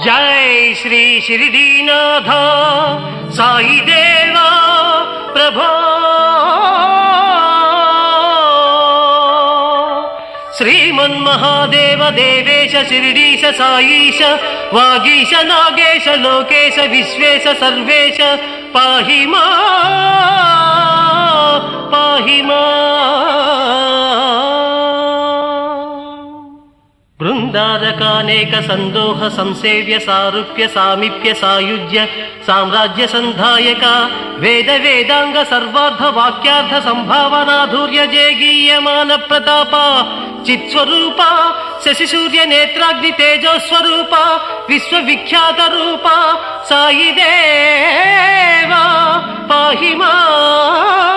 जय श्री शिरडीनाथ साई देवा प्रभो श्रीमन्महादेव देवेश शिरडीश साईश वागीश नागेश लोकेश विश्वेश सर्वेश पाहि मां बृंदारकानेक संदोह संसेव्य सारूप्य सामीप्य सायुज्य साम्राज्य संधायक वेद वेदांग सर्वार्थ वाक्यार्थ संभावनाधुर्य जयगीयमान प्रताप चित्स्वरूप शशि सूर्य नेत्राग्नि तेजो स्वरूप विश्वविख्यात रूप साई देवा पाहि मां।